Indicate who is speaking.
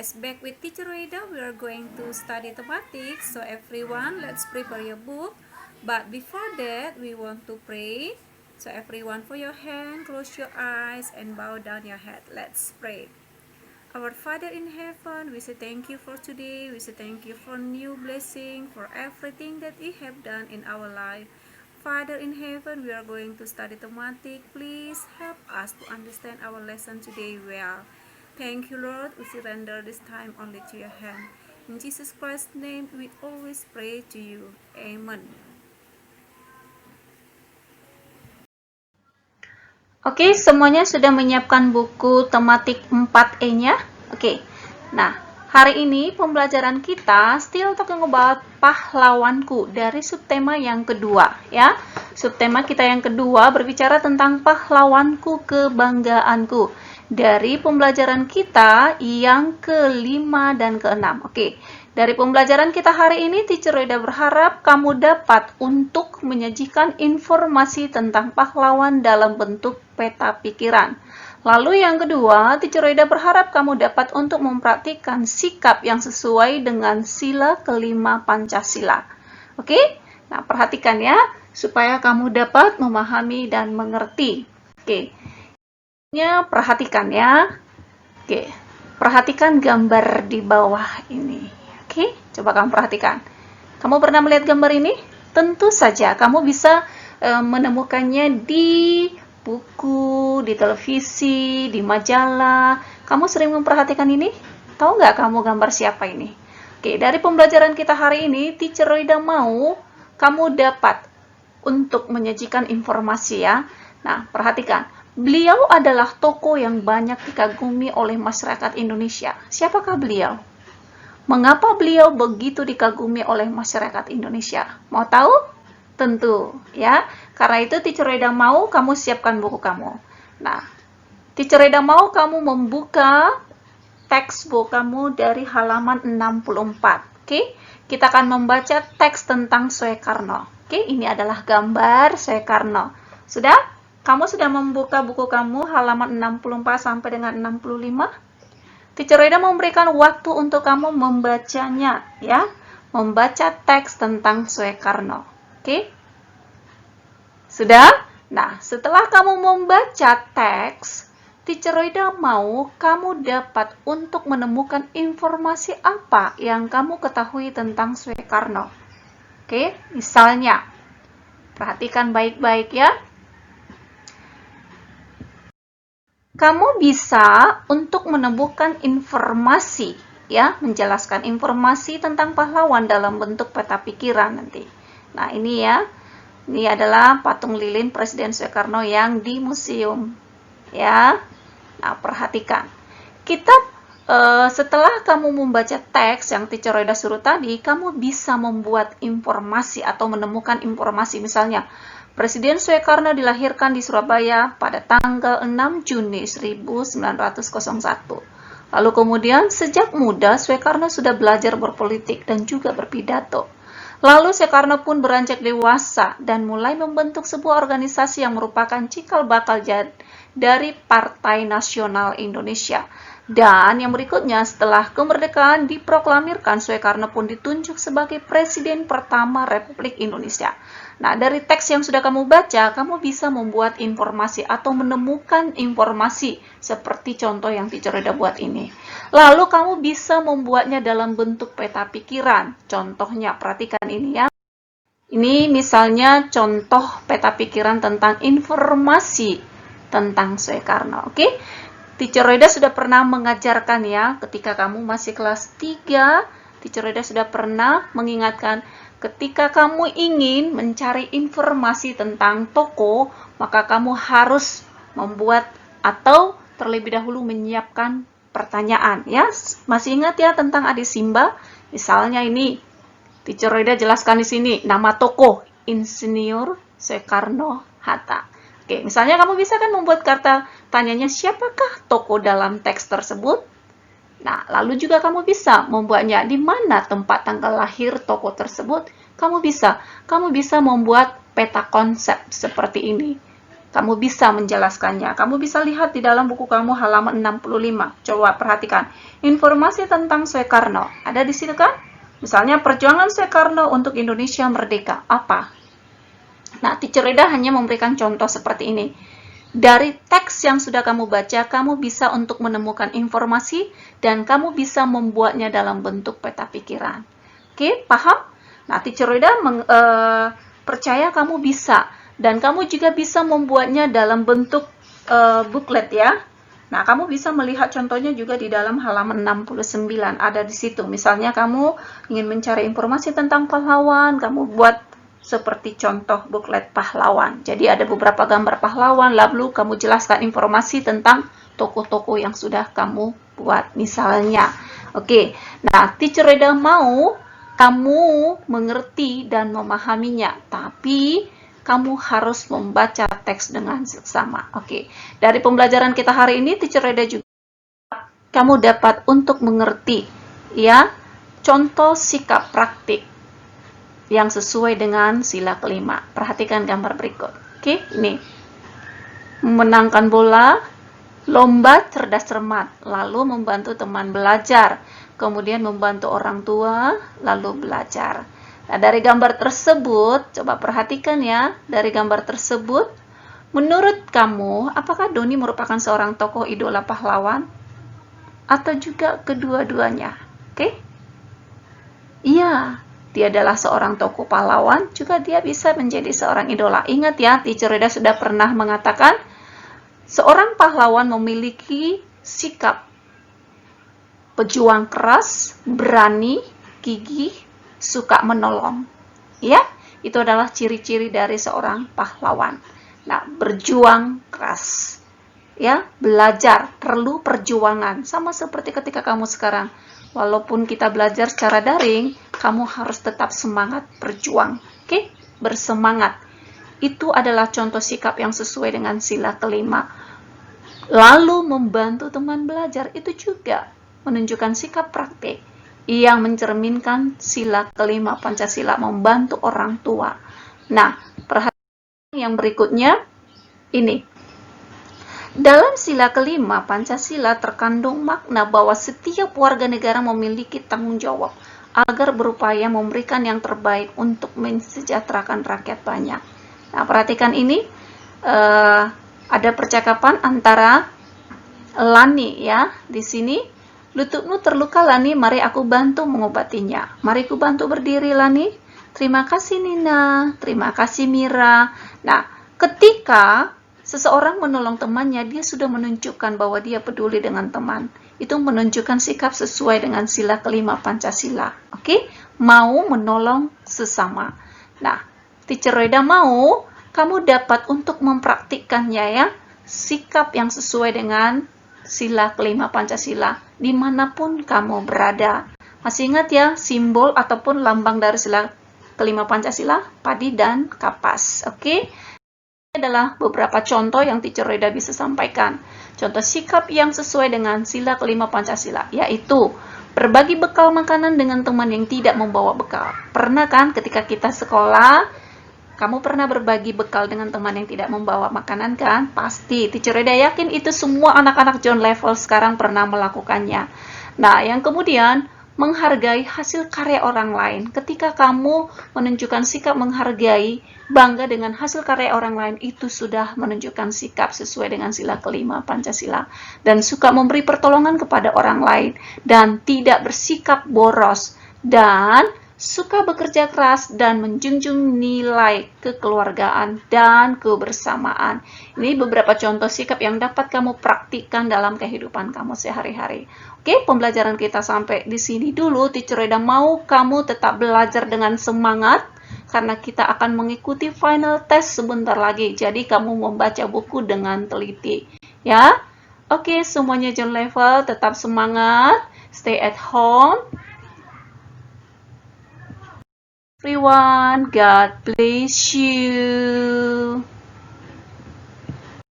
Speaker 1: Yes, back with Teacher Reda, we are going to study mathematics. So everyone, let's prepare your book. But before that, we want to pray. So everyone, for your hand, close your eyes, and bow down your head. Let's pray. Our Father in heaven, we say thank you for today. We say thank you for new blessing, for everything that you have done in our life. Father in heaven, we are going to study mathematics. Please help us to understand our lesson today well. Thank you, Lord. We surrender this time only to your hand. In Jesus Christ's name, we always pray to you. Amen.
Speaker 2: Oke, semuanya sudah menyiapkan buku tematik 4E-nya? Oke. Nah, hari ini pembelajaran kita still talking about pahlawanku dari subtema yang kedua, ya. Subtema kita yang kedua berbicara tentang pahlawanku, kebanggaanku. Dari pembelajaran kita yang kelima dan keenam. Oke. Dari pembelajaran kita hari ini, Teacher Reda berharap kamu dapat untuk menyajikan informasi tentang pahlawan dalam bentuk peta pikiran. Lalu yang kedua, Teacher Reda berharap kamu dapat untuk mempraktikkan sikap yang sesuai dengan sila kelima Pancasila. Oke? Nah, perhatikan ya, supaya kamu dapat memahami dan mengerti. Oke. Perhatikan ya. Oke. Perhatikan gambar di bawah ini. Oke, coba kamu perhatikan. Kamu pernah melihat gambar ini? Tentu saja kamu bisa menemukannya di buku, di televisi, di majalah. Kamu sering memperhatikan ini? Tahu nggak kamu gambar siapa ini? Oke, dari pembelajaran kita hari ini, Teacher Reda mau kamu dapat untuk menyajikan informasi ya. Nah, perhatikan. Beliau adalah tokoh yang banyak dikagumi oleh masyarakat Indonesia. Siapakah beliau? Mengapa beliau begitu dikagumi oleh masyarakat Indonesia? Mau tahu? Tentu, ya. Karena itu Teacher Reda mau kamu siapkan buku kamu. Nah, Teacher Reda mau kamu membuka textbook kamu dari halaman 64. Oke? Kita akan membaca teks tentang Soekarno. Oke, ini adalah gambar Soekarno. Sudah? Kamu sudah membuka buku kamu halaman 64 sampai dengan 65? Teacher Reda memberikan waktu untuk kamu membacanya, ya. Membaca teks tentang Soekarno. Oke? Sudah? Nah, setelah kamu membaca teks, Teacher Reda mau kamu dapat untuk menemukan informasi apa yang kamu ketahui tentang Soekarno. Oke? Misalnya, perhatikan baik-baik ya. Kamu bisa untuk menemukan informasi, ya, menjelaskan informasi tentang pahlawan dalam bentuk peta pikiran nanti. Nah, ini ya. Ini adalah patung lilin Presiden Soekarno yang di museum. Ya. Nah, perhatikan. Setelah kamu membaca teks yang Teacher Reda suruh tadi, kamu bisa membuat informasi atau menemukan informasi. Misalnya, Presiden Soekarno dilahirkan di Surabaya pada tanggal 6 Juni 1901. Lalu kemudian, sejak muda Soekarno sudah belajar berpolitik dan juga berpidato. Lalu Soekarno pun beranjak dewasa dan mulai membentuk sebuah organisasi yang merupakan cikal bakal dari Partai Nasional Indonesia. Dan yang berikutnya, setelah kemerdekaan diproklamirkan, Soekarno pun ditunjuk sebagai Presiden pertama Republik Indonesia. Nah, dari teks yang sudah kamu baca, kamu bisa membuat informasi atau menemukan informasi seperti contoh yang Teacher Reda buat ini. Lalu kamu bisa membuatnya dalam bentuk peta pikiran. Contohnya, perhatikan ini ya. Ini misalnya contoh peta pikiran tentang informasi tentang Soekarno. Oke? Teacher Reda sudah pernah mengajarkan ya, ketika kamu masih kelas 3, Teacher Reda sudah pernah mengingatkan, ketika kamu ingin mencari informasi tentang tokoh, maka kamu harus membuat atau terlebih dahulu menyiapkan pertanyaan. Ya, masih ingat ya tentang Adi Simba? Misalnya ini, Teacher Reda jelaskan di sini, nama tokoh, Insinyur Soekarno-Hatta. Oke, misalnya kamu bisa kan membuat kata tanyanya siapakah tokoh dalam teks tersebut? Nah, lalu juga kamu bisa membuatnya di mana tempat tanggal lahir tokoh tersebut. Kamu bisa membuat peta konsep seperti ini. kamu bisa menjelaskannya. Kamu bisa lihat di dalam buku kamu halaman 65. Coba perhatikan. Informasi tentang Soekarno. Ada di situ kan? Misalnya perjuangan Soekarno untuk Indonesia merdeka. Apa? Nah, Teacher Reda hanya memberikan contoh seperti ini. Dari teks yang sudah kamu baca, kamu bisa untuk menemukan informasi dan kamu bisa membuatnya dalam bentuk peta pikiran. Oke, paham? Nah, Teacher Reda percaya kamu bisa. Dan kamu juga bisa membuatnya dalam bentuk booklet ya. Nah, kamu bisa melihat contohnya juga di dalam halaman 69. Ada di situ. Misalnya kamu ingin mencari informasi tentang pahlawan, kamu buat seperti contoh booklet pahlawan. Jadi ada beberapa gambar pahlawan, lalu kamu jelaskan informasi tentang tokoh-tokoh yang sudah kamu buat misalnya. Oke, nah Teacher Reda mau kamu mengerti dan memahaminya, tapi kamu harus membaca teks dengan seksama. Oke, dari pembelajaran kita hari ini, Teacher Reda juga kamu dapat untuk mengerti ya contoh sikap praktik yang sesuai dengan sila kelima. Perhatikan gambar berikut. Oke, ini memenangkan bola, lomba cerdas cermat, lalu membantu teman belajar, kemudian membantu orang tua, lalu belajar. Nah, dari gambar tersebut, coba perhatikan ya, dari gambar tersebut, menurut kamu, apakah Doni merupakan seorang tokoh idola pahlawan? Atau juga kedua-duanya? Oke? Iya, dia adalah seorang tokoh pahlawan, juga dia bisa menjadi seorang idola. Ingat ya, Teacher Reda sudah pernah mengatakan, seorang pahlawan memiliki sikap pejuang keras, berani, gigih, suka menolong. Ya, itu adalah ciri-ciri dari seorang pahlawan. Nah, berjuang keras. Ya, belajar perlu perjuangan. Sama seperti ketika kamu sekarang. Walaupun kita belajar secara daring, kamu harus tetap semangat berjuang. Oke? Bersemangat. Itu adalah contoh sikap yang sesuai dengan sila kelima. Lalu membantu teman belajar, itu juga menunjukkan sikap praktik yang mencerminkan sila kelima Pancasila, membantu orang tua. Nah, perhatikan yang berikutnya, ini. Dalam sila kelima Pancasila terkandung makna bahwa setiap warga negara memiliki tanggung jawab agar berupaya memberikan yang terbaik untuk mensejahterakan rakyat banyak. Nah, perhatikan ini, ada percakapan antara Lani ya, di sini. Lututmu terluka Lani, mari aku bantu mengobatinya. Mari aku bantu berdiri Lani. Terima kasih Nina, terima kasih Mira. Nah, ketika seseorang menolong temannya, dia sudah menunjukkan bahwa dia peduli dengan teman. Itu menunjukkan sikap sesuai dengan sila kelima Pancasila. Oke? Mau menolong sesama. Nah, Teacher Reda mau kamu dapat untuk mempraktikkannya ya. Sikap yang sesuai dengan sila kelima Pancasila dimanapun kamu berada. Masih ingat ya simbol ataupun lambang dari sila kelima Pancasila? Padi dan kapas. Oke? Ini adalah beberapa contoh yang Teacher Reda bisa sampaikan. Contoh sikap yang sesuai dengan sila kelima Pancasila, yaitu berbagi bekal makanan dengan teman yang tidak membawa bekal. Pernah kan ketika kita sekolah, kamu pernah berbagi bekal dengan teman yang tidak membawa makanan kan? Pasti. Teacher Reda yakin itu semua anak-anak John Level sekarang pernah melakukannya. Nah, yang kemudian menghargai hasil karya orang lain. Ketika kamu menunjukkan sikap menghargai, bangga dengan hasil karya orang lain, itu sudah menunjukkan sikap sesuai dengan sila kelima Pancasila. Dan suka memberi pertolongan kepada orang lain. Dan tidak bersikap boros. Dan suka bekerja keras dan menjunjung nilai kekeluargaan dan kebersamaan. Ini beberapa contoh sikap yang dapat kamu praktikkan dalam kehidupan kamu sehari-hari. Oke, pembelajaran kita sampai di sini dulu. Teacher Reda mau kamu tetap belajar dengan semangat karena kita akan mengikuti final test sebentar lagi. Jadi kamu membaca buku dengan teliti. Ya, oke, semuanya John Level tetap semangat. Stay at home. Everyone, God bless you.